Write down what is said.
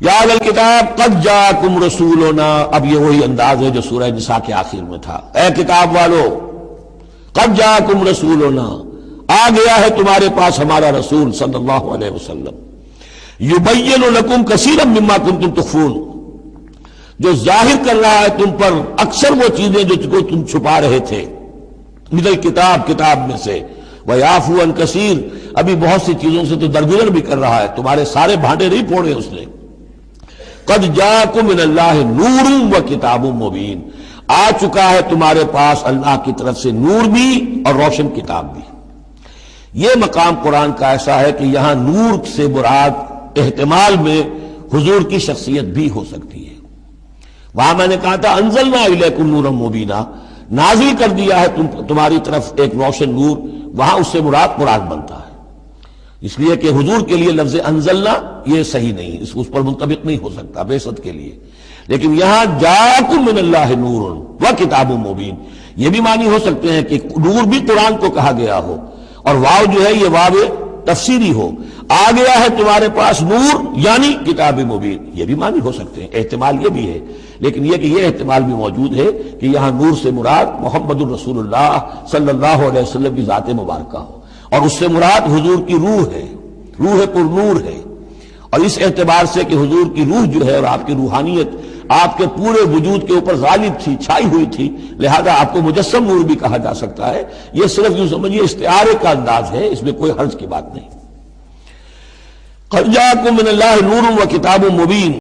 یا اہل الکتاب قد جاءکم رسولنا، اب یہ وہی انداز ہے جو سورہ نساء کے آخر میں تھا، اے کتاب والو قد جاءکم رسولنا، آ گیا ہے تمہارے پاس ہمارا رسول صلی اللہ علیہ وسلم، یبین لکم کثیرا مما کنتم تخفون، جو ظاہر کر رہا ہے تم پر اکثر وہ چیزیں جو تم چھپا رہے تھے، من الکتاب، کتاب میں سے، ویعفو عن کثیر، ابھی بہت سی چیزوں سے تو درگزر بھی کر رہا ہے، تمہارے سارے بھانڈے نہیں پھوڑے اس نے۔ قد جاءکم من اللہ نور و کتاب مبین، آ چکا ہے تمہارے پاس اللہ کی طرف سے نور بھی اور روشن کتاب بھی۔ یہ مقام قرآن کا ایسا ہے کہ یہاں نور سے مراد احتمال میں حضور کی شخصیت بھی ہو سکتی ہے۔ وہاں میں نے کہا تھا انزلنا الیکم نورا مبینا، نازل کر دیا ہے تمہاری طرف ایک روشن نور، وہاں اس سے مراد قرآن بنتا ہے، اس لیے کہ حضور کے لیے لفظ انزلنا یہ صحیح نہیں، اس پر منطبق نہیں ہو سکتا بعثت کے لیے، لیکن یہاں جاءکم من اللہ نور و کتاب مبین، یہ بھی معنی ہو سکتے ہیں کہ نور بھی قرآن کو کہا گیا ہو، اور واو جو ہے یہ واو تفسیری ہو، آ گیا ہے تمہارے پاس نور یعنی کتاب مبین، یہ بھی معنی ہو سکتے ہیں، احتمال یہ بھی ہے، لیکن یہ کہ یہ احتمال بھی موجود ہے کہ یہاں نور سے مراد محمد الرسول اللہ صلی اللہ علیہ وسلم کی ذات مبارکہ ہو، اور اس سے مراد حضور کی روح ہے، روح پر نور ہے، اور اس اعتبار سے کہ حضور کی روح جو ہے اور آپ کی روحانیت آپ کے پورے وجود کے اوپر غالب تھی، چھائی ہوئی تھی، لہذا آپ کو مجسم نور بھی کہا جا سکتا ہے۔ یہ صرف یوں سمجھیے استعارے کا انداز ہے، اس میں کوئی حرج کی بات نہیں۔ قد جاءکم من اللہ نور و کتاب مبین